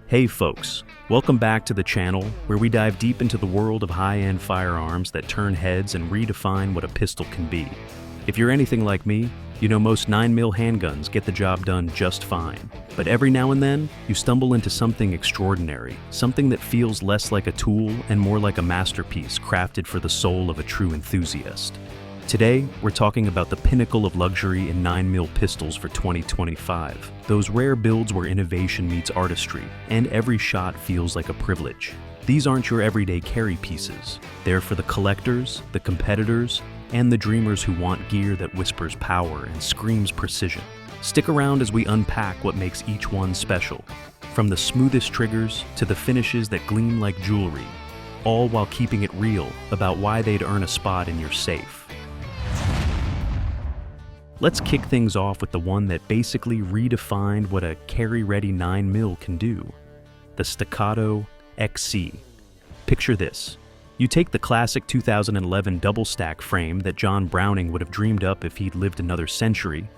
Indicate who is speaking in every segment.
Speaker 1: Hey folks, welcome back to the channel where we dive deep into the world of high-end firearms that turn heads and redefine what a pistol can be. If you're anything like me, you know most 9mm handguns get the job done just fine. But every now and then, you stumble into something extraordinary, something that feels less like a tool and more like a masterpiece crafted for the soul of a true enthusiast. Today, we're talking about the pinnacle of luxury in 9mm pistols for 2025. Those rare builds where innovation meets artistry, and every shot feels like a privilege. These aren't your everyday carry pieces. They're for the collectors, the competitors, and the dreamers who want gear that whispers power and screams precision. Stick around as we unpack what makes each one special. From the smoothest triggers to the finishes that gleam like jewelry, all while keeping it real about why they'd earn a spot in your safe. Let's kick things off with the one that basically redefined what a carry-ready 9mm can do, the Staccato XC. Picture this. You take the classic 2011 double-stack frame that John Browning would have dreamed up if he'd lived another century,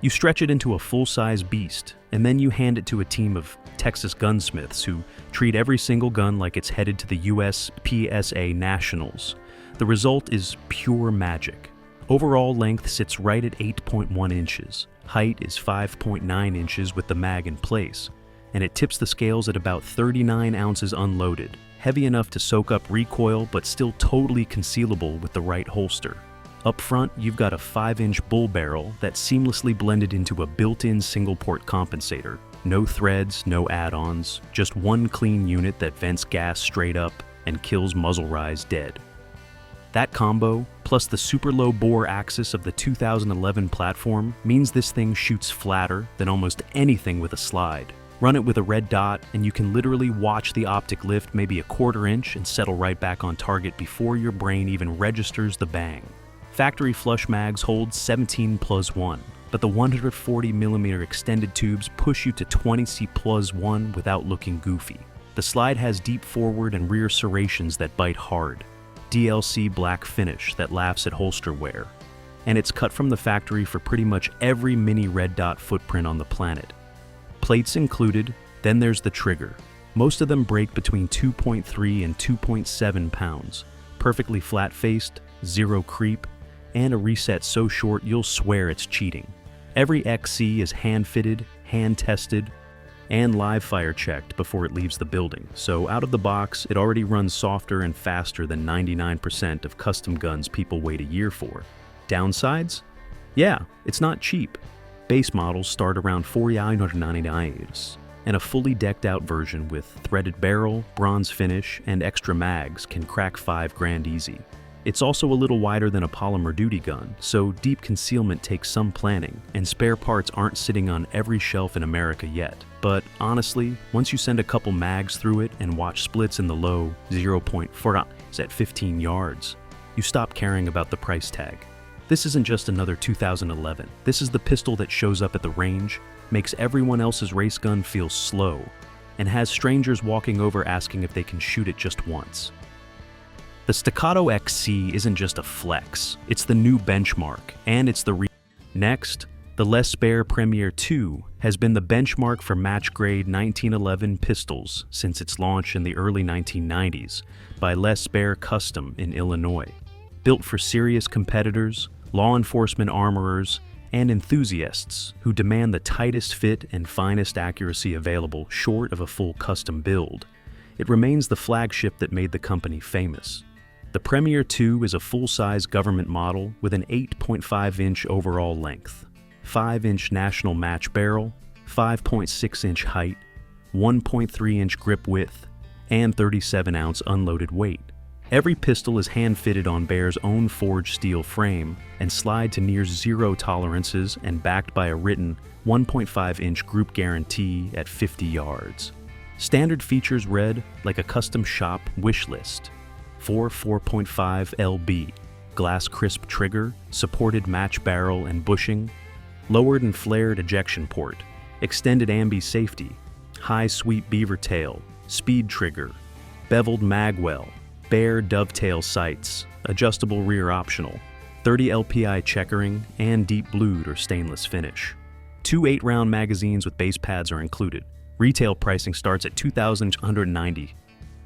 Speaker 1: you stretch it into a full-size beast, and then you hand it to a team of Texas gunsmiths who treat every single gun like it's headed to the US PSA Nationals. The result is pure magic. Overall length sits right at 8.1 inches, height is 5.9 inches with the mag in place, and it tips the scales at about 39 ounces unloaded, heavy enough to soak up recoil but still totally concealable with the right holster. Up front, you've got a 5-inch bull barrel that's seamlessly blended into a built-in single-port compensator. No threads, no add-ons, just one clean unit that vents gas straight up and kills muzzle rise dead. That combo, plus the super low bore axis of the 2011 platform, means this thing shoots flatter than almost anything with a slide. Run it with a red dot, and you can literally watch the optic lift maybe a 1/4 inch and settle right back on target before your brain even registers the bang. Factory flush mags hold 17+1, but the 140mm extended tubes push you to 20C+1 without looking goofy. The slide has deep forward and rear serrations that bite hard. DLC black finish that laughs at holster wear, and it's cut from the factory for pretty much every mini red dot footprint on the planet. Plates included, then there's the trigger. Most of them break between 2.3 and 2.7 pounds, perfectly flat-faced, zero creep, and a reset so short you'll swear it's cheating. Every XC is hand-fitted, hand-tested, and live fire checked before it leaves the building, so out of the box, it already runs softer and faster than 99% of custom guns people wait a year for. Downsides? Yeah, it's not cheap. Base models start around $499, and a fully decked out version with threaded barrel, bronze finish, and extra mags can crack $5,000 easy. It's also a little wider than a polymer duty gun, so deep concealment takes some planning, and spare parts aren't sitting on every shelf in America yet. But honestly, once you send a couple mags through it and watch splits in the low 0.4 at 15 yards, you stop caring about the price tag. This isn't just another 2011. This is the pistol that shows up at the range, makes everyone else's race gun feel slow, and has strangers walking over asking if they can shoot it just once. The Staccato XC isn't just a flex, it's the new benchmark, and it's the Next, the Baer Premier II has been the benchmark for match-grade 1911 pistols since its launch in the early 1990s by Baer Custom in Illinois. Built for serious competitors, law enforcement armorers, and enthusiasts who demand the tightest fit and finest accuracy available short of a full custom build, it remains the flagship that made the company famous. The Premier II is a full-size government model with an 8.5-inch overall length, 5-inch national match barrel, 5.6-inch height, 1.3-inch grip width, and 37-ounce unloaded weight. Every pistol is hand-fitted on Baer's own forged steel frame and slide to near zero tolerances and backed by a written 1.5-inch group guarantee at 50 yards. Standard features read like a custom shop wish list. 4.5 lb, glass crisp trigger, supported match barrel and bushing, lowered and flared ejection port, extended ambi safety, high sweep beaver tail, speed trigger, beveled magwell, Baer dovetail sights, adjustable rear optional, 30 LPI checkering, and deep blued or stainless finish. 2 8-round magazines with base pads are included. Retail pricing starts at $2,190,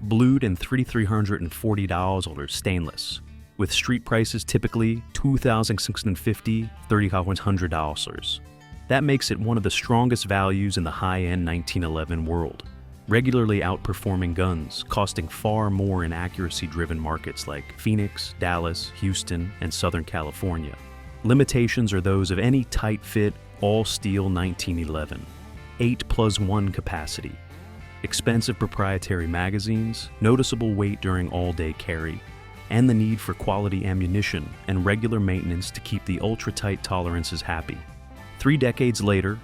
Speaker 1: blued and $3,340 or stainless, with street prices typically $2,650, $3,100. That makes it one of the strongest values in the high-end 1911 world, regularly outperforming guns costing far more in accuracy-driven markets like Phoenix, Dallas, Houston, and Southern California. Limitations are those of any tight-fit, all-steel 1911, 8+1 capacity, expensive proprietary magazines, noticeable weight during all-day carry, and the need for quality ammunition and regular maintenance to keep the ultra-tight tolerances happy. 3 decades later,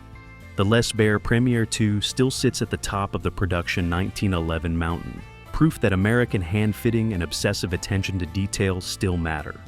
Speaker 1: the Baer Premier II still sits at the top of the production 1911 mountain, proof that American hand-fitting and obsessive attention to detail still matter.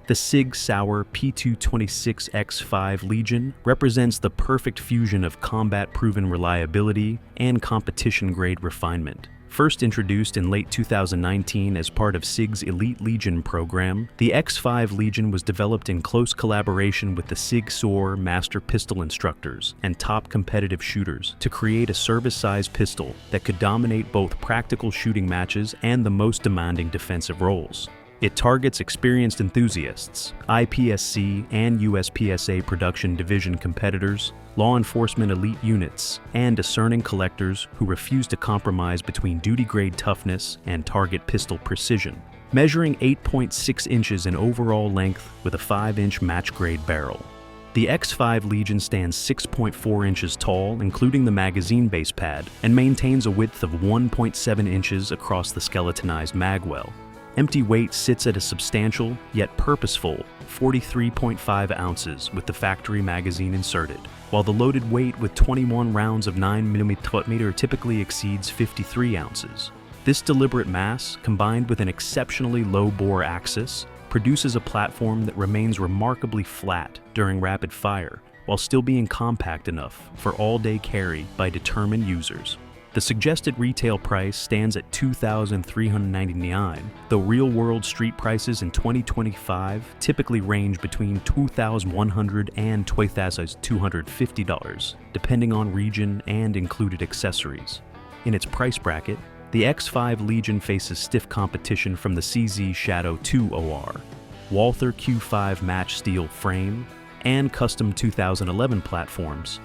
Speaker 1: The Sig Sauer P210 X5 Legion represents the perfect fusion of combat-proven reliability and competition-grade refinement. First introduced in late 2019 as part of SIG's Elite Legion program, the X5 Legion was developed in close collaboration with the SIG Sauer master pistol instructors and top competitive shooters to create a service-sized pistol that could dominate both practical shooting matches and the most demanding defensive roles. It targets experienced enthusiasts, IPSC and USPSA production division competitors, law enforcement elite units, and discerning collectors who refuse to compromise between duty-grade toughness and target pistol precision. Measuring 8.6 inches in overall length with a 5-inch match-grade barrel, the X5 Legion stands 6.4 inches tall, including the magazine base pad, and maintains a width of 1.7 inches across the skeletonized magwell. Empty weight sits at a substantial, yet purposeful, 43.5 ounces with the factory magazine inserted, while the loaded weight with 21 rounds of 9mm typically exceeds 53 ounces. This deliberate mass, combined with an exceptionally low-bore axis, produces a platform that remains remarkably flat during rapid fire, while still being compact enough for all-day carry by determined users. The suggested retail price stands at $2,399, though real-world street prices in 2025 typically range between $2,100 and $2,250, depending on region and included accessories. In its price bracket, the X5 Legion faces stiff competition from the CZ Shadow 2 OR, Walther Q5 match steel frame, and custom 2011 platforms.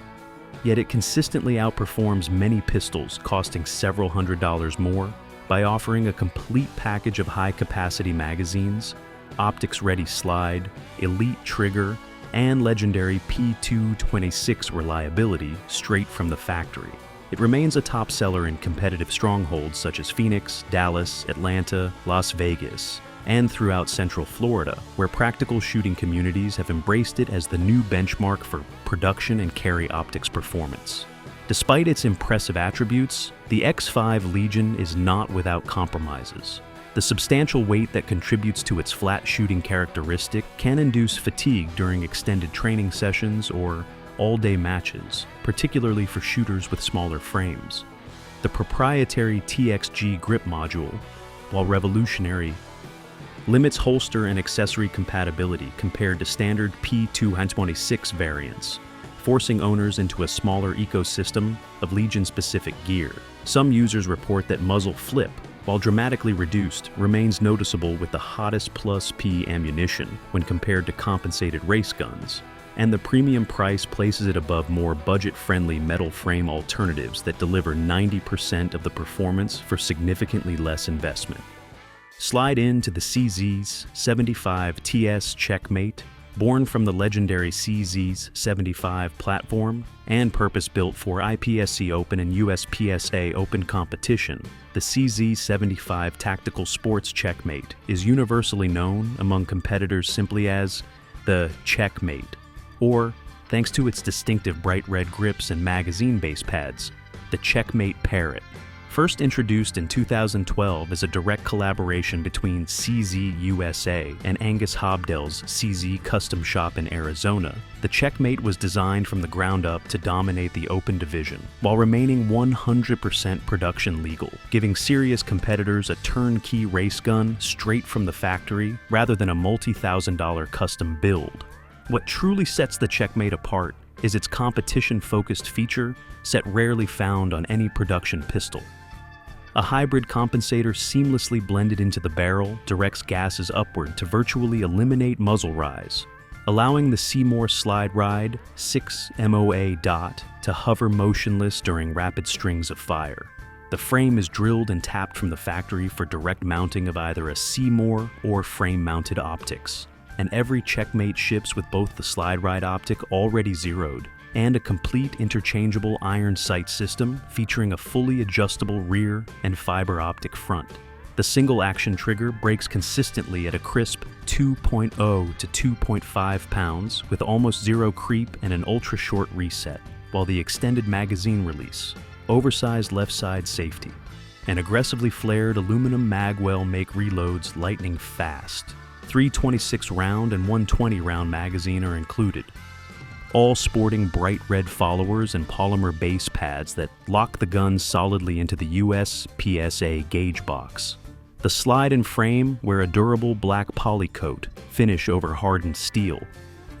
Speaker 1: Yet it consistently outperforms many pistols costing several $100s more by offering a complete package of high-capacity magazines, optics-ready slide, elite trigger, and legendary P210 reliability straight from the factory. It remains a top seller in competitive strongholds such as Phoenix, Dallas, Atlanta, Las Vegas, and throughout Central Florida, where practical shooting communities have embraced it as the new benchmark for production and carry optics performance. Despite its impressive attributes, the X5 Legion is not without compromises. The substantial weight that contributes to its flat shooting characteristic can induce fatigue during extended training sessions or all-day matches, particularly for shooters with smaller frames. The proprietary TXG grip module, while revolutionary, limits holster and accessory compatibility compared to standard P210 variants, forcing owners into a smaller ecosystem of Legion-specific gear. Some users report that muzzle flip, while dramatically reduced, remains noticeable with the hottest plus P ammunition when compared to compensated race guns, and the premium price places it above more budget-friendly metal frame alternatives that deliver 90% of the performance for significantly less investment. Slide into the CZ's 75 TS Czechmate, born from the legendary CZ's 75 platform and purpose-built for IPSC Open and USPSA Open competition. The CZ 75 Tactical Sports Czechmate is universally known among competitors simply as the Czechmate, or, thanks to its distinctive bright red grips and magazine base pads, the Czechmate Parrot. First introduced in 2012 as a direct collaboration between CZ USA and Angus Hobdell's CZ Custom Shop in Arizona, the Czechmate was designed from the ground up to dominate the open division, while remaining 100% production legal, giving serious competitors a turnkey race gun straight from the factory rather than a multi-$1,000 custom build. What truly sets the Czechmate apart is its competition-focused feature set rarely found on any production pistol. A hybrid compensator seamlessly blended into the barrel directs gases upward to virtually eliminate muzzle rise, allowing the Seymour Slide Ride 6 MOA dot to hover motionless during rapid strings of fire. The frame is drilled and tapped from the factory for direct mounting of either a Seymour or frame-mounted optics, and every Czechmate ships with both the Slide Ride optic already zeroed and a complete interchangeable iron sight system featuring a fully adjustable rear and fiber optic front. The single-action trigger breaks consistently at a crisp 2.0 to 2.5 pounds with almost zero creep and an ultra-short reset, while the extended magazine release, oversized left-side safety, and aggressively flared aluminum magwell make reloads lightning fast. 326-round and 120-round magazine are included, all sporting bright red followers and polymer base pads that lock the gun solidly into the US PSA gauge box. The slide and frame wear a durable black poly coat, finish over hardened steel,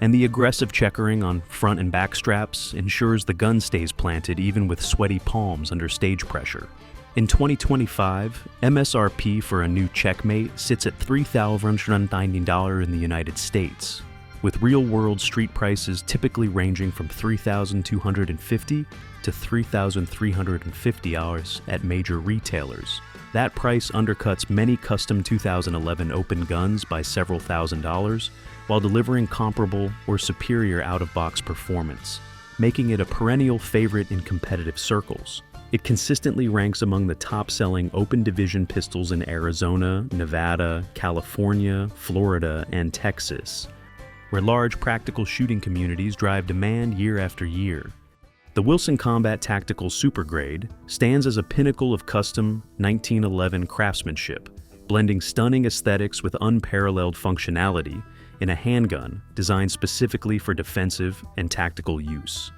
Speaker 1: and the aggressive checkering on front and back straps ensures the gun stays planted even with sweaty palms under stage pressure. In 2025, MSRP for a new Czechmate sits at $3,190 in the United States, with real-world street prices typically ranging from $3,250 to $3,350 at major retailers. That price undercuts many custom 2011 open guns by several $1,000s, while delivering comparable or superior out-of-box performance, making it a perennial favorite in competitive circles. It consistently ranks among the top-selling open division pistols in Arizona, Nevada, California, Florida, and Texas, where large practical shooting communities drive demand year after year. The Wilson Combat Tactical Supergrade stands as a pinnacle of custom 1911 craftsmanship, blending stunning aesthetics with unparalleled functionality in a handgun designed specifically for defensive and tactical use.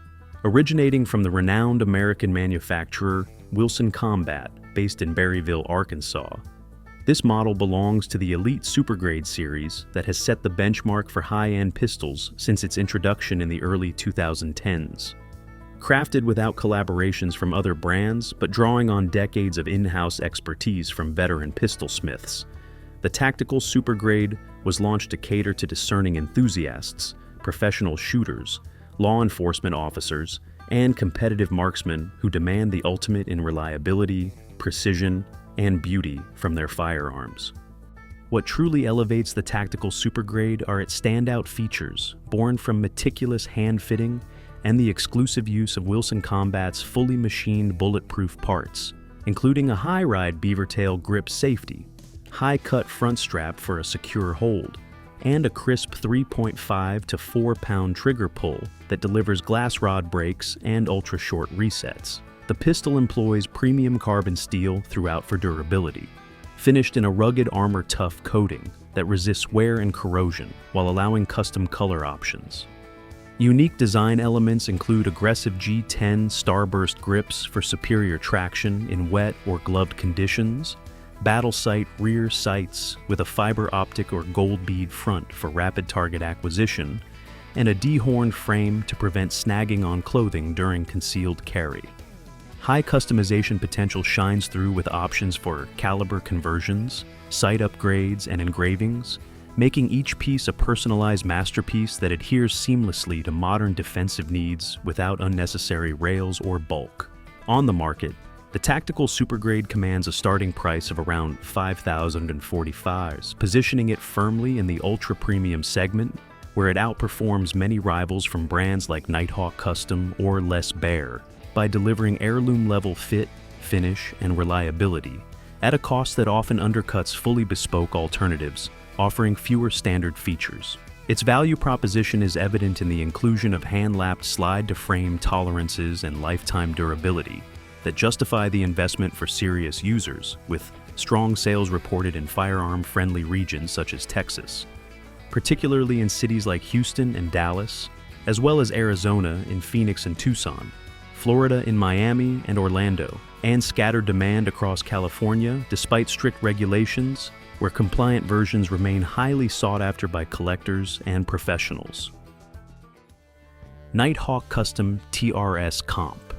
Speaker 1: Originating from the renowned American manufacturer Wilson Combat, based in Berryville, Arkansas, this model belongs to the elite Supergrade series that has set the benchmark for high-end pistols since its introduction in the early 2010s. Crafted without collaborations from other brands, but drawing on decades of in-house expertise from veteran pistol smiths, the Tactical Supergrade was launched to cater to discerning enthusiasts, professional shooters, law enforcement officers, and competitive marksmen who demand the ultimate in reliability, precision, and beauty from their firearms. What truly elevates the Tactical Supergrade are its standout features, born from meticulous hand-fitting and the exclusive use of Wilson Combat's fully machined bulletproof parts, including a high-ride beaver tail grip safety, high-cut front strap for a secure hold, and a crisp 3.5 to 4-pound trigger pull that delivers glass rod brakes and ultra-short resets. The pistol employs premium carbon steel throughout for durability, finished in a rugged armor-tough coating that resists wear and corrosion while allowing custom color options. Unique design elements include aggressive G10 starburst grips for superior traction in wet or gloved conditions, battle sight rear sights with a fiber optic or gold bead front for rapid target acquisition, and a dehorned frame to prevent snagging on clothing during concealed carry. High customization potential shines through with options for caliber conversions, sight upgrades, and engravings, making each piece a personalized masterpiece that adheres seamlessly to modern defensive needs without unnecessary rails or bulk. On the market, the Tactical Supergrade commands a starting price of around $5,045, positioning it firmly in the ultra-premium segment, where it outperforms many rivals from brands like Nighthawk Custom or Les Baer, by delivering heirloom-level fit, finish, and reliability, at a cost that often undercuts fully bespoke alternatives, offering fewer standard features. Its value proposition is evident in the inclusion of hand-lapped slide-to-frame tolerances and lifetime durability that justify the investment for serious users, with strong sales reported in firearm-friendly regions such as Texas, particularly in cities like Houston and Dallas, as well as Arizona in Phoenix and Tucson, Florida in Miami and Orlando, and scattered demand across California despite strict regulations, where compliant versions remain highly sought after by collectors and professionals. Nighthawk Custom TRS Comp.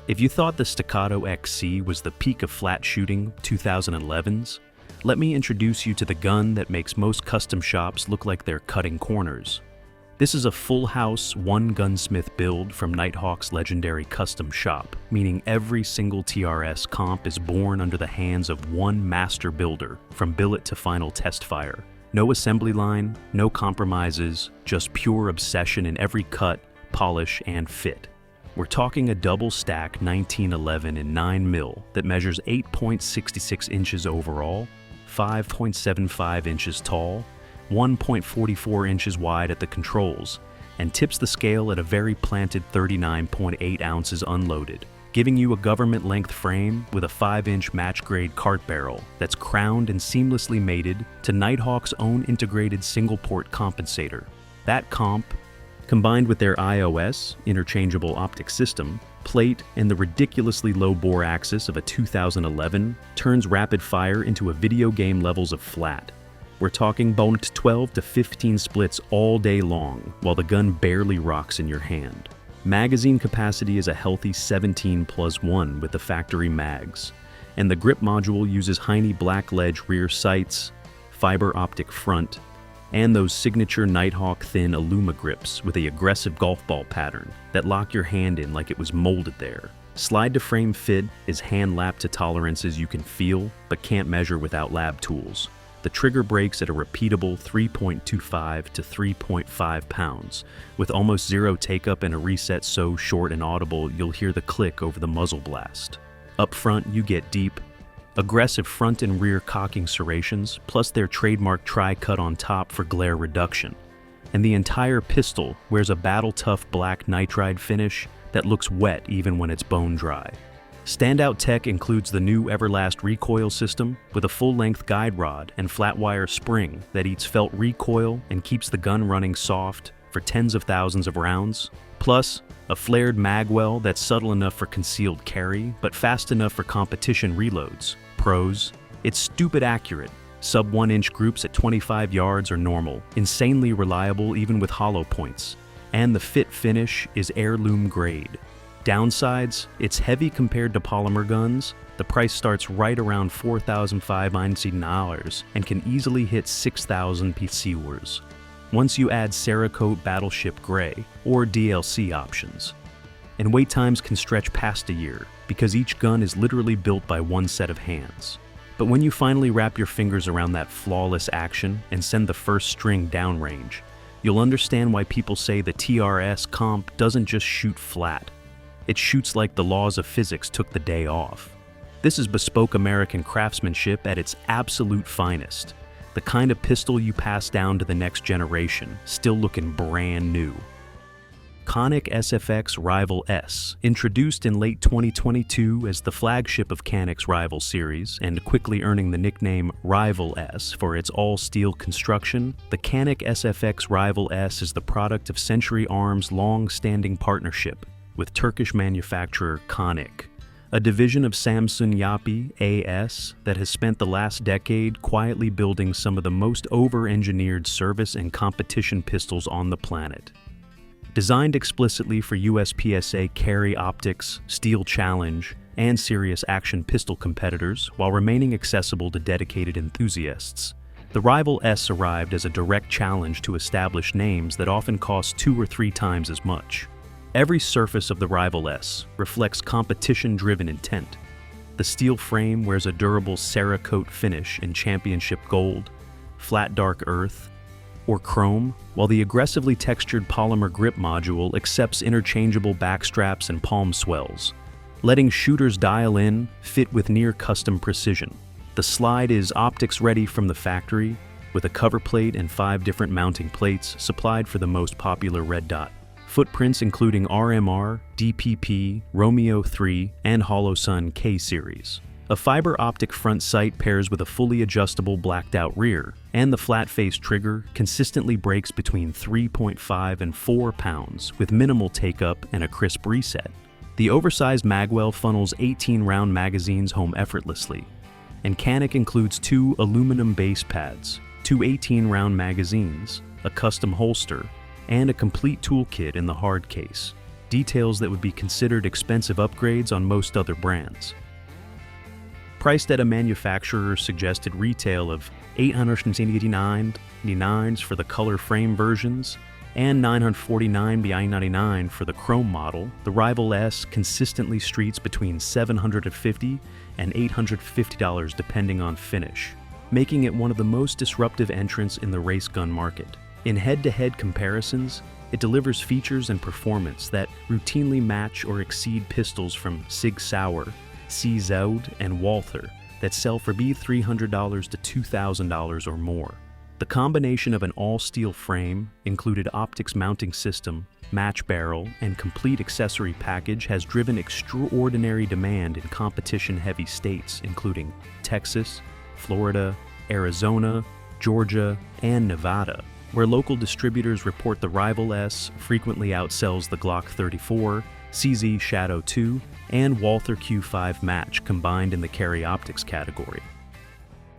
Speaker 1: If you thought the Staccato XC was the peak of flat shooting 2011s, let me introduce you to the gun that makes most custom shops look like they're cutting corners. This is a full-house, one-gunsmith build from Nighthawk's legendary custom shop, meaning every single TRS comp is born under the hands of one master builder, from billet to final test fire. No assembly line, no compromises, just pure obsession in every cut, polish, and fit. We're talking a double-stack 1911 in 9mm that measures 8.66 inches overall, 5.75 inches tall, 1.44 inches wide at the controls, and tips the scale at a very planted 39.8 ounces unloaded, giving you a government-length frame with a 5-inch match-grade cart barrel that's crowned and seamlessly mated to Nighthawk's own integrated single-port compensator. That comp, combined with their iOS, interchangeable optic system, plate, and the ridiculously low bore axis of a 2011, turns rapid fire into a video game levels of flat. We're talking boned 12 to 15 splits all day long, while the gun barely rocks in your hand. Magazine capacity is a healthy 17+1 with the factory mags, and the grip module uses Heine black ledge rear sights, fiber optic front, and those signature Nighthawk thin Illuma grips with the aggressive golf ball pattern that lock your hand in like it was molded there. Slide to frame fit is hand lapped to tolerances you can feel but can't measure without lab tools. The trigger breaks at a repeatable 3.25 to 3.5 pounds, with almost zero take-up and a reset so short and audible you'll hear the click over the muzzle blast. Up front, you get deep, aggressive front and rear cocking serrations, plus their trademark tri-cut on top for glare reduction. And the entire pistol wears a battle-tough black nitride finish that looks wet even when it's bone dry. Standout tech includes the new Everlast recoil system with a full-length guide rod and flat wire spring that eats felt recoil and keeps the gun running soft for tens of thousands of rounds, plus a flared magwell that's subtle enough for concealed carry but fast enough for competition reloads. Pros: it's stupid accurate. Sub 1-inch groups at 25 yards are normal, insanely reliable even with hollow points, and the fit finish is heirloom grade. Downsides: it's heavy compared to polymer guns. The price starts right around $4,500 and can easily hit $6,000 PCWs once you add Cerakote Battleship Gray or DLC options. And wait times can stretch past a year because each gun is literally built by one set of hands. But when you finally wrap your fingers around that flawless action and send the first string downrange, you'll understand why people say the TRS comp doesn't just shoot flat. It shoots like the laws of physics took the day off. This is bespoke American craftsmanship at its absolute finest. The kind of pistol you pass down to the next generation, still looking brand new. Canik SFx Rival-S, introduced in late 2022 as the flagship of Canik's Rival series and quickly earning the nickname Rival-S for its all-steel construction, the Canik SFx Rival-S is the product of Century Arms' long-standing partnership with Turkish manufacturer Canik, a division of Samsun Yapı AS that has spent the last decade quietly building some of the most over-engineered service and competition pistols on the planet. Designed explicitly for USPSA carry optics, steel challenge, and serious action pistol competitors while remaining accessible to dedicated enthusiasts, the Rival-S arrived as a direct challenge to established names that often cost 2 or 3 times as much. Every surface of the Rival-S reflects competition-driven intent. The steel frame wears a durable Cerakote finish in championship gold, flat dark earth, or chrome, while the aggressively textured polymer grip module accepts interchangeable backstraps and palm swells, letting shooters dial in, fit with near-custom precision. The slide is optics-ready from the factory, with a cover plate and 5 different mounting plates supplied for the most popular red dot. Footprints including RMR, DPP, Romeo 3, and Holosun K series. A fiber optic front sight pairs with a fully adjustable blacked-out rear, and the flat-face trigger consistently breaks between 3.5 and 4 pounds with minimal take-up and a crisp reset. The oversized magwell funnels 18-round magazines home effortlessly, and Canik includes 2 aluminum base pads, 2 18-round magazines, a custom holster, and a complete toolkit in the hard case, details that would be considered expensive upgrades on most other brands. Priced at a manufacturer-suggested retail of $889 for the color frame versions and $949 for the chrome model, the Rival-S consistently streets between $750 and $850 depending on finish, making it one of the most disruptive entrants in the race gun market. In head-to-head comparisons, it delivers features and performance that routinely match or exceed pistols from Sig Sauer, CZ, and Walther that sell for $300 to $2,000 or more. The combination of an all-steel frame, included optics mounting system, match barrel, and complete accessory package has driven extraordinary demand in competition-heavy states including Texas, Florida, Arizona, Georgia, and Nevada, where local distributors report the Rival-S frequently outsells the Glock 34, CZ Shadow 2, and Walther Q5 match combined in the carry optics category.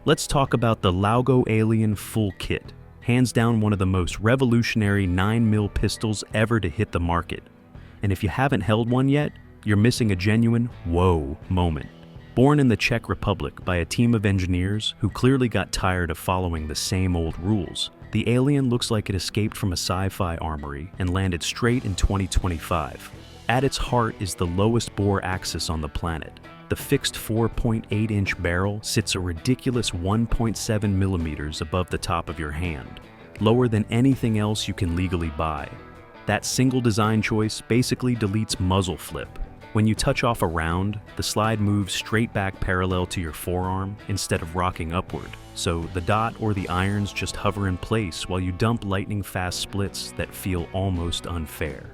Speaker 1: Let's talk about the Laugo Alien full kit, hands down one of the most revolutionary 9mm pistols ever to hit the market. And if you haven't held one yet, you're missing a genuine whoa moment. Born in the Czech Republic by a team of engineers who clearly got tired of following the same old rules, the Alien looks like it escaped from a sci-fi armory and landed straight in 2025. At its heart is the lowest bore axis on the planet. The fixed 4.8-inch barrel sits a ridiculous 1.7 millimeters above the top of your hand, lower than anything else you can legally buy. That single design choice basically deletes muzzle flip. When you touch off a round, the slide moves straight back parallel to your forearm instead of rocking upward, so the dot or the irons just hover in place while you dump lightning-fast splits that feel almost unfair.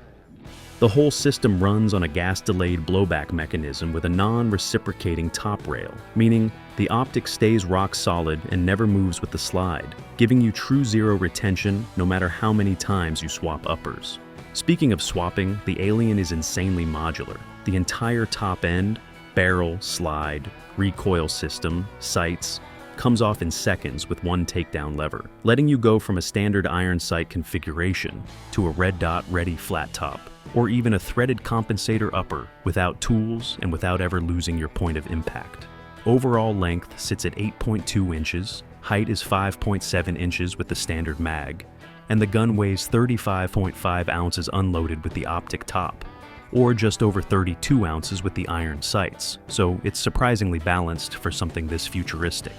Speaker 1: The whole system runs on a gas-delayed blowback mechanism with a non-reciprocating top rail, meaning the optic stays rock solid and never moves with the slide, giving you true zero retention no matter how many times you swap uppers. Speaking of swapping, the Alien is insanely modular. The entire top end, barrel, slide, recoil system, sights, comes off in seconds with one takedown lever, letting you go from a standard iron sight configuration to a red dot ready flat top, or even a threaded compensator upper without tools and without ever losing your point of impact. Overall length sits at 8.2 inches, height is 5.7 inches with the standard mag, and the gun weighs 35.5 ounces unloaded with the optic top, or just over 32 ounces with the iron sights, so it's surprisingly balanced for something this futuristic.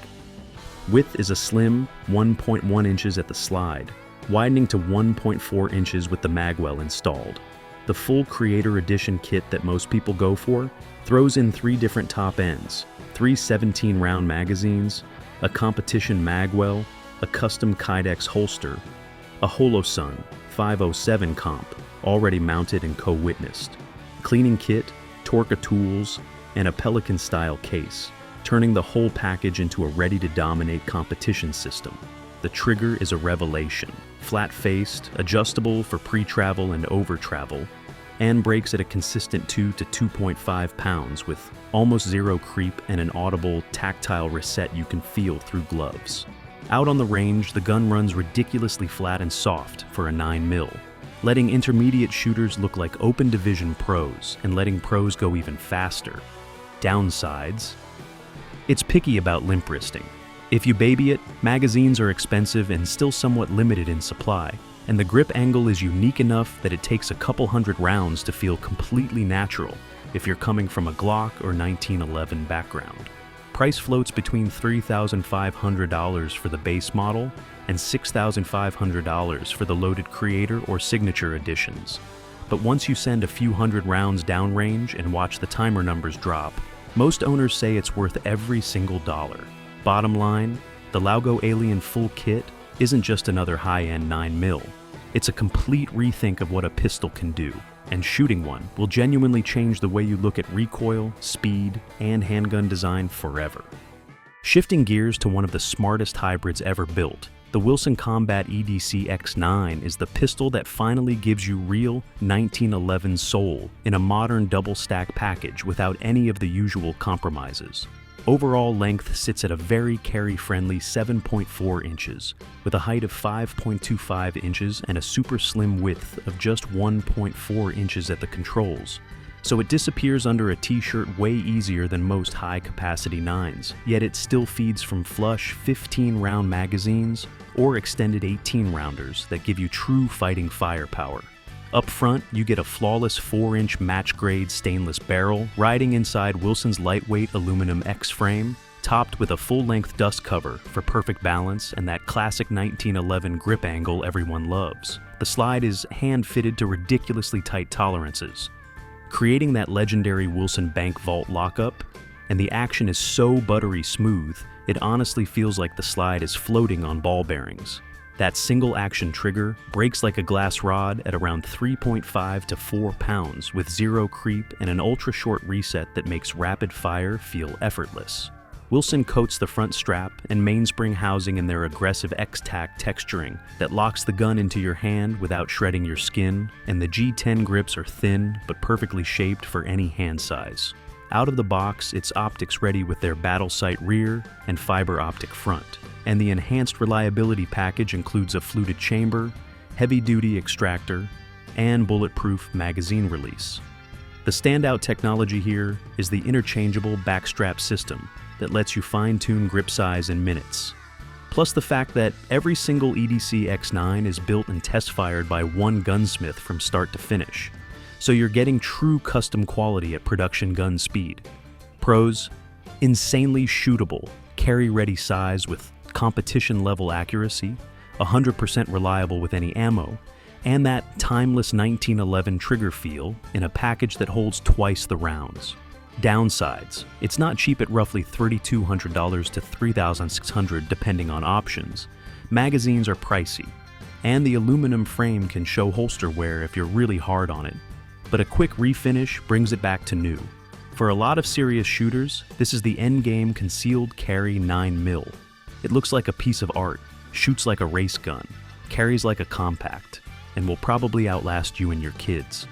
Speaker 1: Width is a slim 1.1 inches at the slide, widening to 1.4 inches with the magwell installed. The full Creator Edition kit that most people go for throws in 3 different top ends, 3 17-round magazines, a competition magwell, a custom Kydex holster, a Holosun 507 comp, already mounted and co-witnessed, cleaning kit, Torca tools, and a Pelican-style case, turning the whole package into a ready-to-dominate competition system. The trigger is a revelation, flat-faced, adjustable for pre-travel and over-travel, and breaks at a consistent 2 to 2.5 pounds with almost zero creep and an audible, tactile reset you can feel through gloves. Out on the range, the gun runs ridiculously flat and soft for a 9mm, letting intermediate shooters look like open division pros and letting pros go even faster. Downsides: it's picky about limp wristing. If you baby it, magazines are expensive and still somewhat limited in supply, and the grip angle is unique enough that it takes a couple hundred rounds to feel completely natural if you're coming from a Glock or 1911 background. Price floats between $3,500 for the base model and $6,500 for the loaded Creator or Signature editions. But once you send a few hundred rounds downrange and watch the timer numbers drop, most owners say it's worth every single dollar. Bottom line, the Laugo Alien full kit isn't just another high-end 9mm. It's a complete rethink of what a pistol can do, and shooting one will genuinely change the way you look at recoil, speed, and handgun design forever. Shifting gears to one of the smartest hybrids ever built, the Wilson Combat EDC X9 is the pistol that finally gives you real 1911 soul in a modern double-stack package without any of the usual compromises. Overall length sits at a very carry-friendly 7.4 inches, with a height of 5.25 inches and a super slim width of just 1.4 inches at the controls, so it disappears under a t-shirt way easier than most high-capacity 9s, yet it still feeds from flush 15-round magazines or extended 18-rounders that give you true fighting firepower. Up front, you get a flawless 4-inch match-grade stainless barrel riding inside Wilson's lightweight aluminum X-frame, topped with a full-length dust cover for perfect balance and that classic 1911 grip angle everyone loves. The slide is hand-fitted to ridiculously tight tolerances, creating that legendary Wilson bank vault lockup, and the action is so buttery smooth, it honestly feels like the slide is floating on ball bearings. That single action trigger breaks like a glass rod at around 3.5 to 4 pounds with zero creep and an ultra short reset that makes rapid fire feel effortless. Wilson coats the front strap and mainspring housing in their aggressive X-Tac texturing that locks the gun into your hand without shredding your skin, and the G10 grips are thin but perfectly shaped for any hand size. Out of the box, it's optics ready with their battle sight rear and fiber optic front, and the enhanced reliability package includes a fluted chamber, heavy-duty extractor, and bulletproof magazine release. The standout technology here is the interchangeable backstrap system that lets you fine-tune grip size in minutes. Plus the fact that every single EDC X9 is built and test-fired by one gunsmith from start to finish, so you're getting true custom quality at production gun speed. Pros: insanely shootable, carry-ready size with competition-level accuracy, 100% reliable with any ammo, and that timeless 1911 trigger feel in a package that holds twice the rounds. Downsides: it's not cheap at roughly $3,200 to $3,600 depending on options. Magazines are pricey, and the aluminum frame can show holster wear if you're really hard on it, but a quick refinish brings it back to new. For a lot of serious shooters, this is the endgame concealed carry 9mm. It looks like a piece of art, shoots like a race gun, carries like a compact, and will probably outlast you and your kids.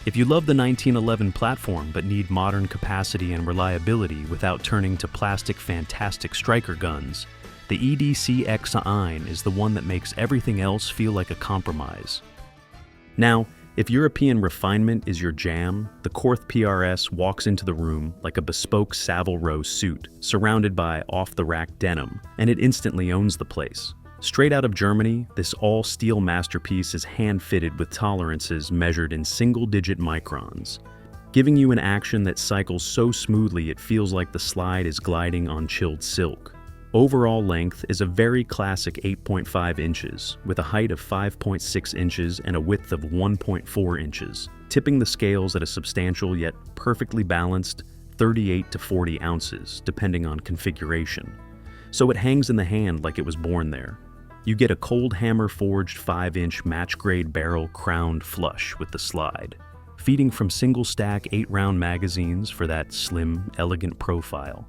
Speaker 1: If you love the 1911 platform but need modern capacity and reliability without turning to plastic fantastic striker guns, the EDC X9 is the one that makes everything else feel like a compromise. Now, if European refinement is your jam, the Korth PRS walks into the room like a bespoke Savile Row suit, surrounded by off-the-rack denim, and it instantly owns the place. Straight out of Germany, this all-steel masterpiece is hand-fitted with tolerances measured in single-digit microns, giving you an action that cycles so smoothly it feels like the slide is gliding on chilled silk. Overall length is a very classic 8.5 inches, with a height of 5.6 inches and a width of 1.4 inches, tipping the scales at a substantial yet perfectly balanced 38 to 40 ounces, depending on configuration. So it hangs in the hand like it was born there. You get a cold hammer forged 5-inch match-grade barrel crowned flush with the slide, feeding from single-stack 8-round magazines for that slim, elegant profile.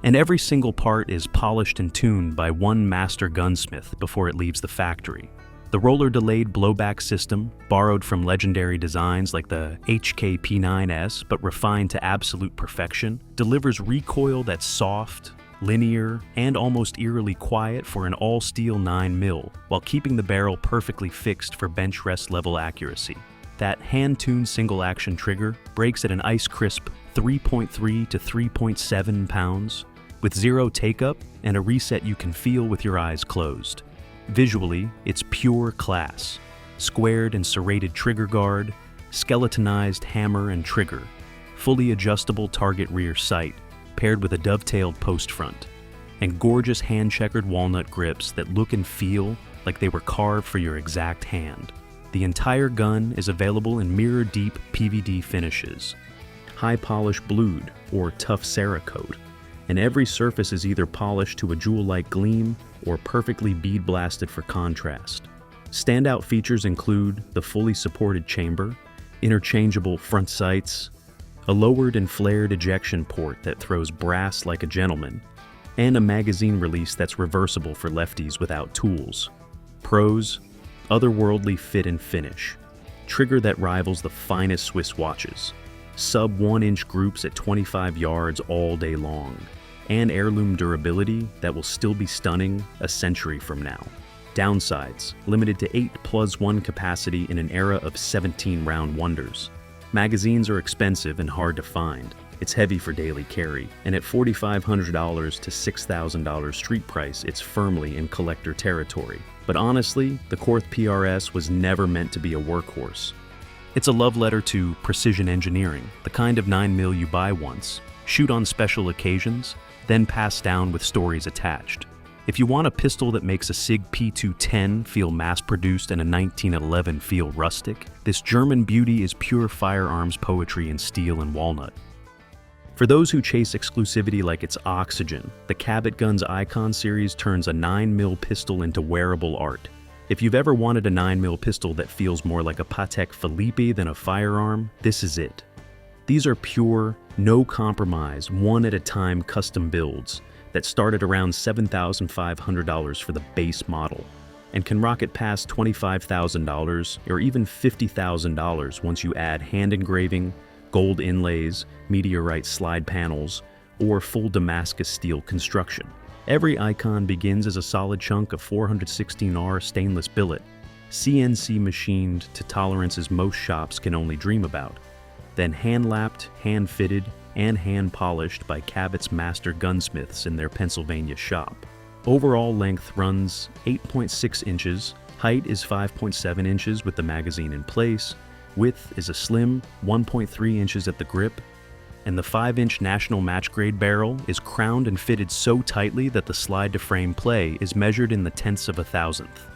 Speaker 1: And every single part is polished and tuned by one master gunsmith before it leaves the factory. The roller-delayed blowback system, borrowed from legendary designs like the HK-P9S but refined to absolute perfection, delivers recoil that's soft, linear, and almost eerily quiet for an all-steel 9mm, while keeping the barrel perfectly fixed for bench rest level accuracy. That hand-tuned single-action trigger breaks at an ice-crisp 3.3 to 3.7 pounds, with zero take-up and a reset you can feel with your eyes closed. Visually, it's pure class. Squared and serrated trigger guard, skeletonized hammer and trigger, fully adjustable target rear sight, paired with a dovetailed post front, and gorgeous hand-checkered walnut grips that look and feel like they were carved for your exact hand. The entire gun is available in mirror-deep PVD finishes, high-polish blued or tough Cerakote, and every surface is either polished to a jewel-like gleam or perfectly bead-blasted for contrast. Standout features include the fully supported chamber, interchangeable front sights, a lowered and flared ejection port that throws brass like a gentleman, and a magazine release that's reversible for lefties without tools. Pros: otherworldly fit and finish, trigger that rivals the finest Swiss watches, sub 1-inch groups at 25 yards all day long, and heirloom durability that will still be stunning a century from now. Downsides, limited to 8+1 capacity in an era of 17-round wonders. Magazines are expensive and hard to find. It's heavy for daily carry, and at $4,500 to $6,000 street price, it's firmly in collector territory. But honestly, the Korth PRS was never meant to be a workhorse. It's a love letter to precision engineering, the kind of 9mm you buy once, shoot on special occasions, then pass down with stories attached. If you want a pistol that makes a Sig P210 feel mass-produced and a 1911 feel rustic, this German beauty is pure Firearms poetry in steel and walnut. For those who chase exclusivity like it's oxygen, the Cabot Guns Icon series turns a 9mm pistol into wearable art. If you've ever wanted a 9mm pistol that feels more like a Patek Philippe than a Firearm, this is it. These are pure, no-compromise, one-at-a-time custom builds that start at around $7,500 for the base model, and can rocket past $25,000 or even $50,000 once you add hand engraving, gold inlays, meteorite slide panels, or full Damascus steel construction. Every Icon begins as a solid chunk of 416R stainless billet, CNC machined to tolerances most shops can only dream about, then hand-lapped, hand-fitted, and hand-polished by Cabot's master gunsmiths in their Pennsylvania shop. Overall length runs 8.6 inches, height is 5.7 inches with the magazine in place, width is a slim 1.3 inches at the grip, and the 5-inch National Match Grade barrel is crowned and fitted so tightly that the slide-to-frame play is measured in the tenths of a thousandth.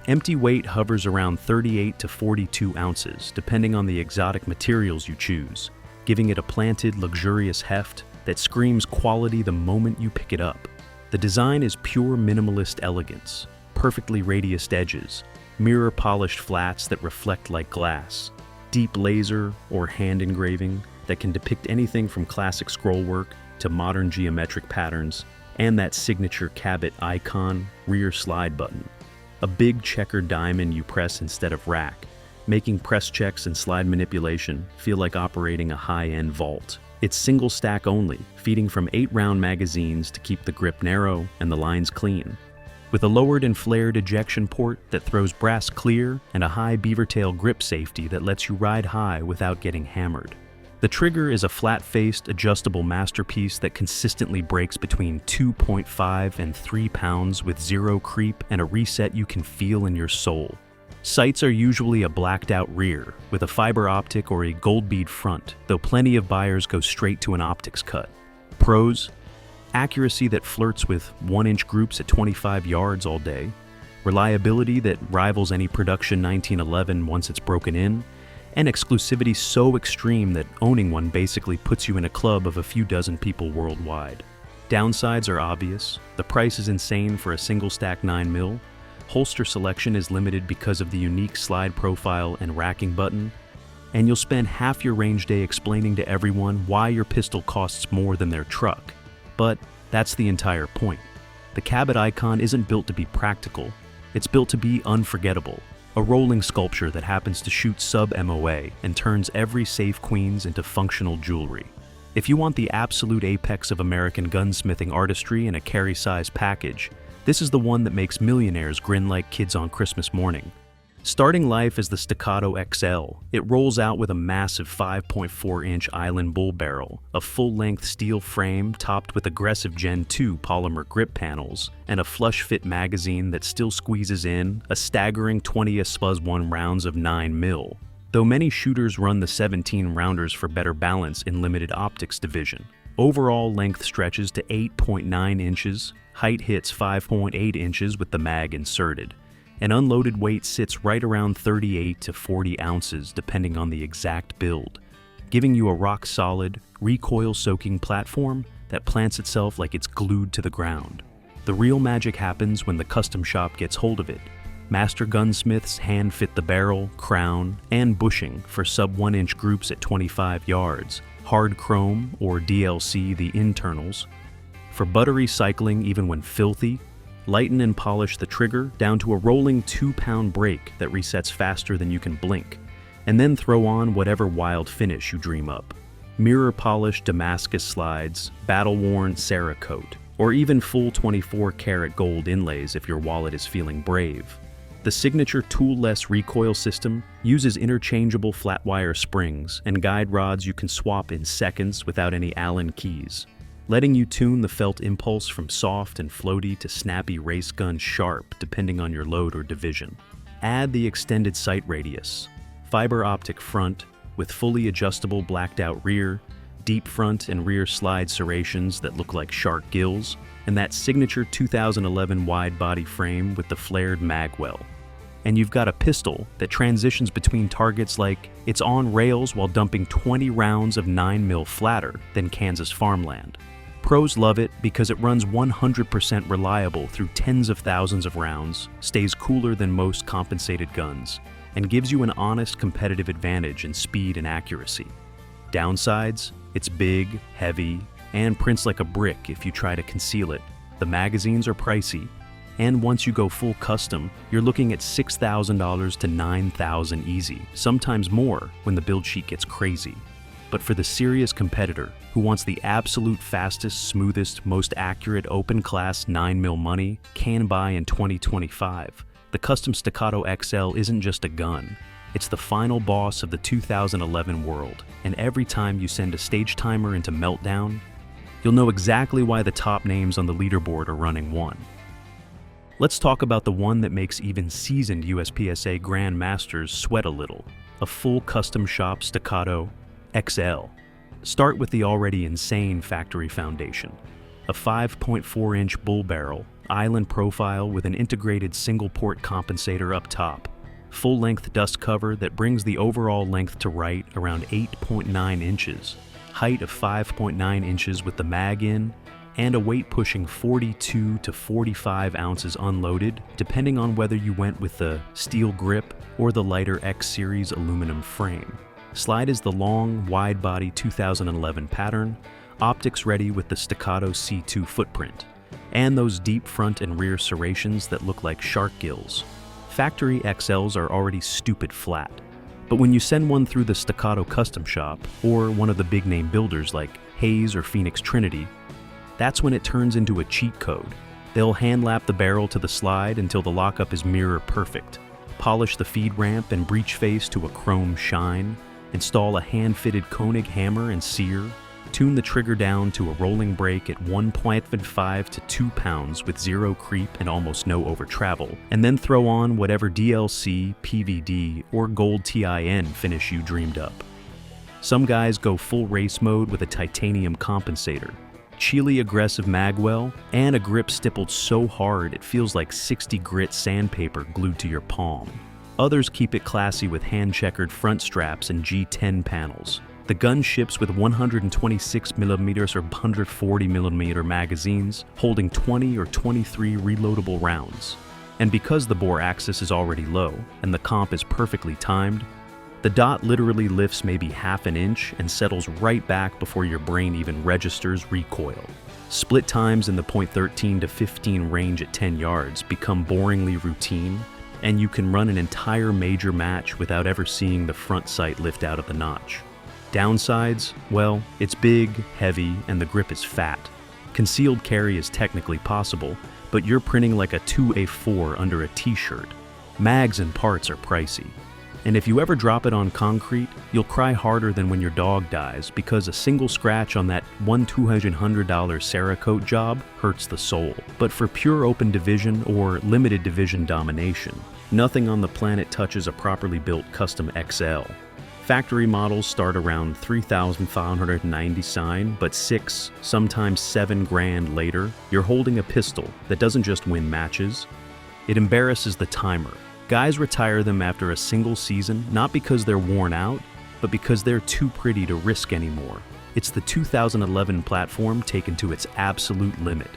Speaker 1: Empty weight hovers around 38 to 42 ounces, depending on the exotic materials you choose, giving it a planted, luxurious heft that screams quality the moment you pick it up. The design is pure minimalist elegance, perfectly radiused edges, mirror-polished flats that reflect like glass, deep laser or hand engraving that can depict anything from classic scrollwork to modern geometric patterns, and that signature Cabot Icon rear slide button, a big checkered diamond you press instead of rack, making press checks and slide manipulation feel like operating a high-end vault. It's single stack only, feeding from 8-round magazines to keep the grip narrow and the lines clean, with a lowered and flared ejection port that throws brass clear and a high beavertail grip safety that lets you ride high without getting hammered. The trigger is a flat-faced, adjustable masterpiece that consistently breaks between 2.5 and 3 pounds with zero creep and a reset you can feel in your soul. Sights are usually a blacked-out rear, with a fiber optic or a gold bead front, though plenty of buyers go straight to an optics cut. Pros: accuracy that flirts with 1-inch groups at 25 yards all day, reliability that rivals any production 1911 once it's broken in, and exclusivity so extreme that owning one basically puts you in a club of a few dozen people worldwide. Downsides are obvious. The price is insane for a single stack 9mm. Holster selection is limited because of the unique slide profile and racking button, and you'll spend half your range day explaining to everyone why your pistol costs more than their truck. But that's the entire point. The Cabot Icon isn't built to be practical, it's built to be unforgettable. A rolling sculpture that happens to shoot sub-MOA and turns every safe queens into functional jewelry. If you want the absolute apex of American gunsmithing artistry in a carry-size package, this is the one that makes millionaires grin like kids on Christmas morning. Starting life as the Staccato XL, it rolls out with a massive 5.4-inch Island Bull barrel, a full-length steel frame topped with aggressive Gen 2 polymer grip panels, and a flush-fit magazine that still squeezes in a staggering 20+1 rounds of 9mm, though many shooters run the 17-rounders for better balance in limited optics division. Overall length stretches to 8.9 inches, height hits 5.8 inches with the mag inserted, and unloaded weight sits right around 38 to 40 ounces depending on the exact build, giving you a rock-solid, recoil-soaking platform that plants itself like it's glued to the ground. The real magic happens when the custom shop gets hold of it. Master gunsmiths hand-fit the barrel, crown, and bushing for sub-1-inch groups at 25 yards, hard chrome or DLC the internals. For buttery cycling even when filthy, lighten and polish the trigger down to a rolling 2-pound brake that resets faster than you can blink, and then throw on whatever wild finish you dream up. mirror-polished Damascus slides, battle-worn Cerakote, or even full 24-karat gold inlays if your wallet is feeling brave. The signature tool-less recoil system uses interchangeable flat-wire springs and guide rods you can swap in seconds without any Allen keys, letting you tune the felt impulse from soft and floaty to snappy race gun sharp depending on your load or division. Add the extended sight radius, fiber optic front with fully adjustable blacked-out rear, deep front and rear slide serrations that look like shark gills, and that signature 2011 wide-body frame with the flared magwell. And you've got a pistol that transitions between targets like it's on rails while dumping 20 rounds of 9mm flatter than Kansas farmland. Pros love it because it runs 100% reliable through tens of thousands of rounds, stays cooler than most compensated guns, and gives you an honest competitive advantage in speed and accuracy. Downsides? It's big, heavy, and prints like a brick if you try to conceal it. The magazines are pricey, and once you go full custom, you're looking at $6,000 to $9,000 easy, sometimes more when the build sheet gets crazy. But for the serious competitor who wants the absolute fastest, smoothest, most accurate open-class 9mm money can buy in 2025, the custom Staccato XL isn't just a gun. It's the final boss of the 2011 world, and every time you send a stage timer into Meltdown, you'll know exactly why the top names on the leaderboard are running one. Let's talk about the one that makes even seasoned USPSA Grandmasters sweat a little, a full custom shop Staccato XL. Start with the already insane factory foundation, a 5.4-inch bull barrel, island profile with an integrated single-port compensator up top, full-length dust cover that brings the overall length to right around 8.9 inches, height of 5.9 inches with the mag in, and a weight pushing 42 to 45 ounces unloaded, depending on whether you went with the steel grip or the lighter X Series aluminum frame. Slide is the long, wide-body 2011 pattern, optics ready with the Staccato C2 footprint, and those deep front and rear serrations that look like shark gills. Factory XLs are already stupid flat, but when you send one through the Staccato custom shop, or one of the big-name builders like Hayes or Phoenix Trinity, that's when it turns into a cheat code. They'll hand-lap the barrel to the slide until the lockup is mirror perfect, polish the feed ramp and breech face to a chrome shine, install a hand-fitted Koenig hammer and sear, tune the trigger down to a rolling brake at 1.5 to 2 pounds with zero creep and almost no over travel, and then throw on whatever DLC, PVD, or gold TIN finish you dreamed up. Some guys go full race mode with a titanium compensator, chilly aggressive magwell, and a grip stippled so hard it feels like 60 grit sandpaper glued to your palm. Others keep it classy with hand-checkered front straps and G10 panels. The gun ships with 126mm or 140mm magazines, holding 20 or 23 reloadable rounds. And because the bore axis is already low, and the comp is perfectly timed, the dot literally lifts maybe half an inch and settles right back before your brain even registers recoil. Split times in the .13 to 15 range at 10 yards become boringly routine, and you can run an entire major match without ever seeing the front sight lift out of the notch. Downsides? Well, it's big, heavy, and the grip is fat. Concealed carry is technically possible, but you're printing like a 2A4 under a t-shirt. Mags and parts are pricey. And if you ever drop it on concrete, you'll cry harder than when your dog dies because a single scratch on that $200 Cerakote job hurts the soul. But for pure open division or limited division domination, nothing on the planet touches a properly built custom XL. Factory models start around $3,590 sign, but $6, sometimes $7,000 later, you're holding a pistol that doesn't just win matches, it embarrasses the timer. Guys retire them after a single season, not because they're worn out, but because they're too pretty to risk anymore. It's the 2011 platform taken to its absolute limit.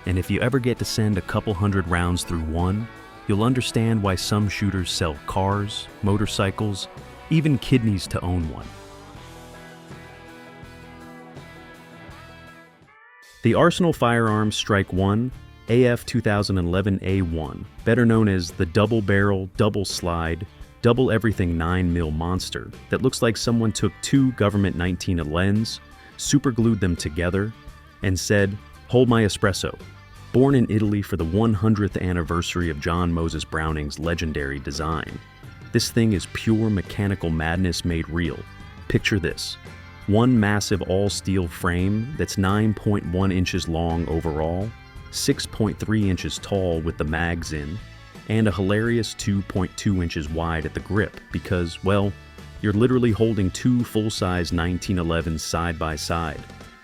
Speaker 1: And if you ever get to send a couple hundred rounds through one, you'll understand why some shooters sell cars, motorcycles, even kidneys to own one. The Arsenal Firearms Strike 1 AF 2011 A1, better known as the double barrel, double slide, double everything 9mm monster that looks like someone took two Government 1911s, superglued them together, and said, "Hold my espresso." Born in Italy for the 100th anniversary of John Moses Browning's legendary design, this thing is pure mechanical madness made real. Picture this. One massive all-steel frame that's 9.1 inches long overall, 6.3 inches tall with the mags in, and a hilarious 2.2 inches wide at the grip because, well, you're literally holding two full-size 1911s side by side.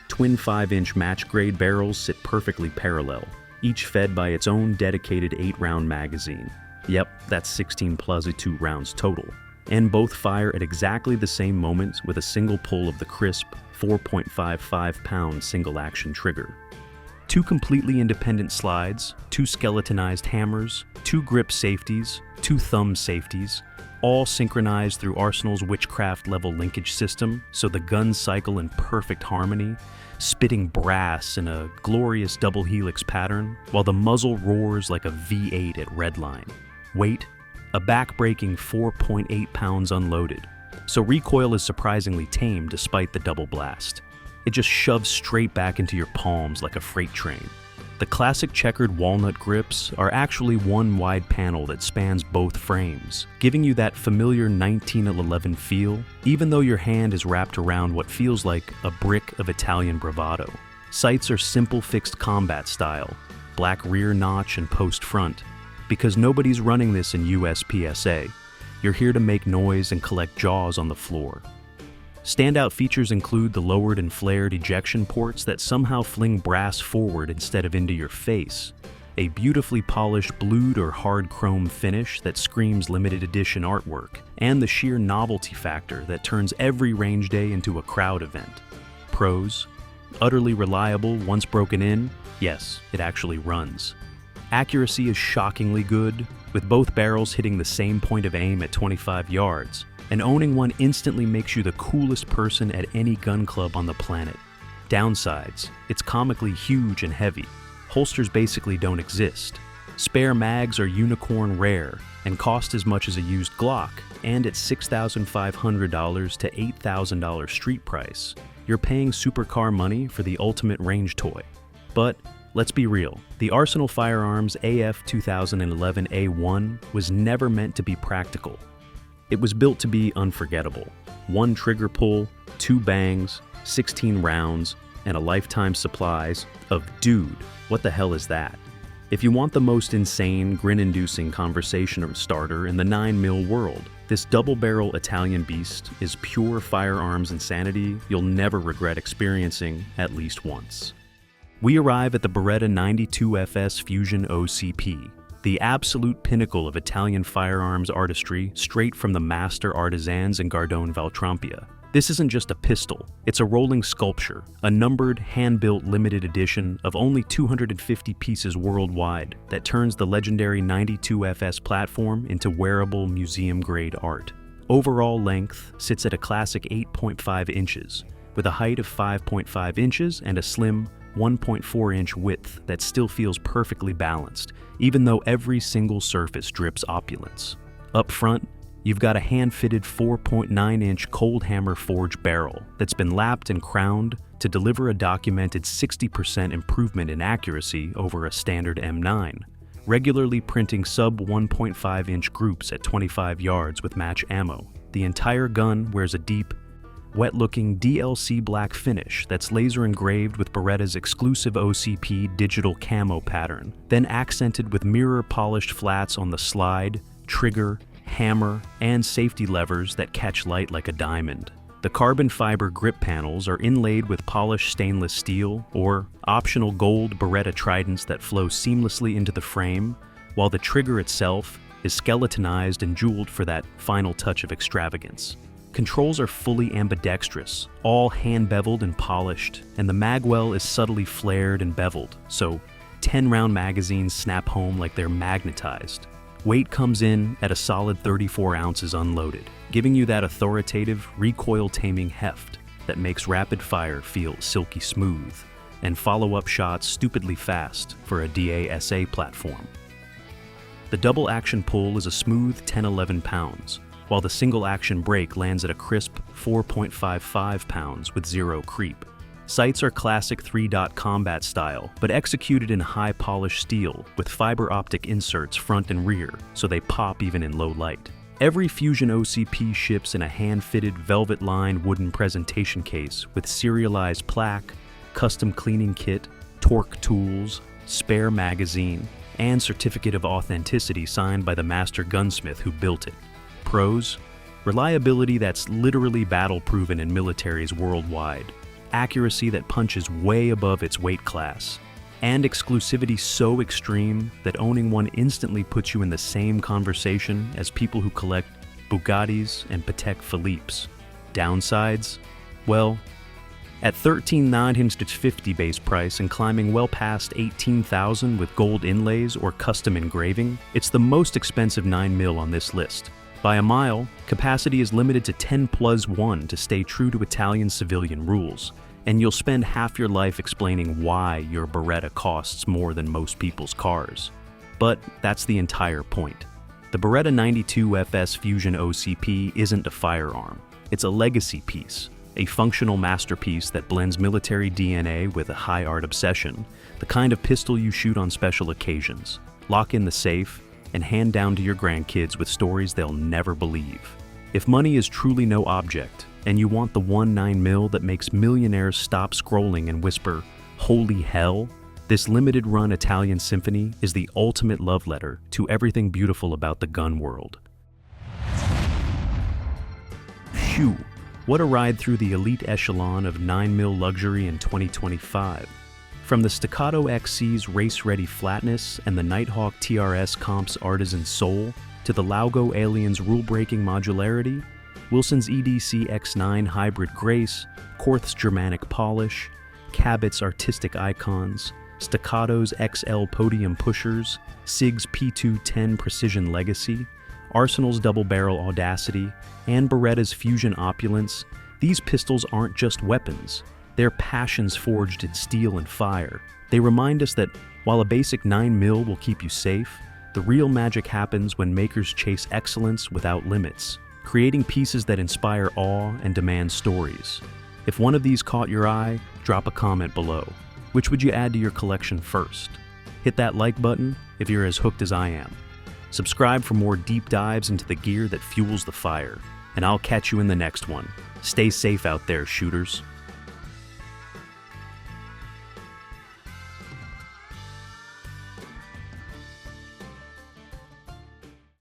Speaker 1: Twin 5-inch match-grade barrels sit perfectly parallel, each fed by its own dedicated 8-round magazine. Yep, that's 16 +2 rounds total. And both fire at exactly the same moment with a single pull of the crisp 4.55-pound single-action trigger. Two completely independent slides, two skeletonized hammers, two grip safeties, two thumb safeties, all synchronized through Arsenal's witchcraft-level linkage system, so the guns cycle in perfect harmony, spitting brass in a glorious double helix pattern, while the muzzle roars like a V8 at redline. Weight? A back-breaking 4.8 pounds unloaded, so recoil is surprisingly tame despite the double blast. It just shoves straight back into your palms like a freight train. The classic checkered walnut grips are actually one wide panel that spans both frames, giving you that familiar 1911 feel, even though your hand is wrapped around what feels like a brick of Italian bravado. Sights are simple fixed combat style, black rear notch and post front, because nobody's running this in USPSA. You're here to make noise and collect jaws on the floor. Standout features include the lowered and flared ejection ports that somehow fling brass forward instead of into your face, a beautifully polished blued or hard chrome finish that screams limited edition artwork, and the sheer novelty factor that turns every range day into a crowd event. Pros: utterly reliable once broken in. Yes, it actually runs. Accuracy is shockingly good, with both barrels hitting the same point of aim at 25 yards, and owning one instantly makes you the coolest person at any gun club on the planet. Downsides: it's comically huge and heavy. Holsters basically don't exist. Spare mags are unicorn rare and cost as much as a used Glock, and at $6,500 to $8,000 street price, you're paying supercar money for the ultimate range toy. But let's be real, the Arsenal Firearms AF 2011 A1 was never meant to be practical. It was built to be unforgettable. One trigger pull, 2 bangs, 16 rounds, and a lifetime supplies of dude, what the hell is that? If you want the most insane, grin-inducing conversation starter in the 9mm world, this double-barrel Italian beast is pure firearms insanity you'll never regret experiencing at least once. We arrive at the Beretta 92FS Fusion OCP, the absolute pinnacle of Italian firearms artistry straight from the master artisans in Gardone Valtrompia. This isn't just a pistol, it's a rolling sculpture, a numbered, hand-built limited edition of only 250 pieces worldwide that turns the legendary 92FS platform into wearable museum-grade art. Overall length sits at a classic 8.5 inches, with a height of 5.5 inches and a slim 1.4-inch width that still feels perfectly balanced, even though every single surface drips opulence. Up front, you've got a hand-fitted 4.9-inch cold hammer forged barrel that's been lapped and crowned to deliver a documented 60% improvement in accuracy over a standard M9, regularly printing sub-1.5-inch groups at 25 yards with match ammo. The entire gun wears a deep, wet-looking DLC black finish that's laser engraved with Beretta's exclusive OCP digital camo pattern, then accented with mirror-polished flats on the slide, trigger, hammer, and safety levers that catch light like a diamond. The carbon fiber grip panels are inlaid with polished stainless steel or optional gold Beretta tridents that flow seamlessly into the frame, while the trigger itself is skeletonized and jeweled for that final touch of extravagance. Controls are fully ambidextrous, all hand-beveled and polished, and the magwell is subtly flared and beveled, so 10-round magazines snap home like they're magnetized. Weight comes in at a solid 34 ounces unloaded, giving you that authoritative, recoil-taming heft that makes rapid fire feel silky smooth, and follow-up shots stupidly fast for a DASA platform. The double action pull is a smooth 10-11 pounds, while the single-action brake lands at a crisp 4.55 pounds with zero creep. Sights are classic 3-dot combat style, but executed in high-polished steel with fiber optic inserts front and rear, so they pop even in low light. Every Fusion OCP ships in a hand-fitted, velvet-lined wooden presentation case with serialized plaque, custom cleaning kit, torque tools, spare magazine, and certificate of authenticity signed by the master gunsmith who built it. Pros: reliability that's literally battle-proven in militaries worldwide, accuracy that punches way above its weight class, and exclusivity so extreme that owning one instantly puts you in the same conversation as people who collect Bugattis and Patek Philippe's. Downsides? Well, at $13,950 base price and climbing well past $18,000 with gold inlays or custom engraving, it's the most expensive 9mm on this list. By a mile, capacity is limited to 10+1 to stay true to Italian civilian rules, and you'll spend half your life explaining why your Beretta costs more than most people's cars. But that's the entire point. The Beretta 92 FS Fusion OCP isn't a firearm. It's a legacy piece, a functional masterpiece that blends military DNA with a high art obsession, the kind of pistol you shoot on special occasions, lock in the safe, and hand down to your grandkids with stories they'll never believe. If money is truly no object, and you want the 9mm that makes millionaires stop scrolling and whisper, "Holy hell," this limited-run Italian symphony is the ultimate love letter to everything beautiful about the gun world. Phew, what a ride through the elite echelon of 9mm luxury in 2025. From the Staccato XC's race-ready flatness and the Nighthawk TRS comp's artisan soul, to the Laugo Alien's rule-breaking modularity, Wilson's EDC X9 hybrid grace, Korth's Germanic polish, Cabot's artistic icons, Staccato's XL podium pushers, Sig's P210 precision legacy, Arsenal's double-barrel audacity, and Beretta's Fusion opulence, these pistols aren't just weapons. They're passions forged in steel and fire. They remind us that while a basic 9mm will keep you safe, the real magic happens when makers chase excellence without limits, creating pieces that inspire awe and demand stories. If one of these caught your eye, drop a comment below. Which would you add to your collection first? Hit that like button if you're as hooked as I am. Subscribe for more deep dives into the gear that fuels the fire, and I'll catch you in the next one. Stay safe out there, shooters.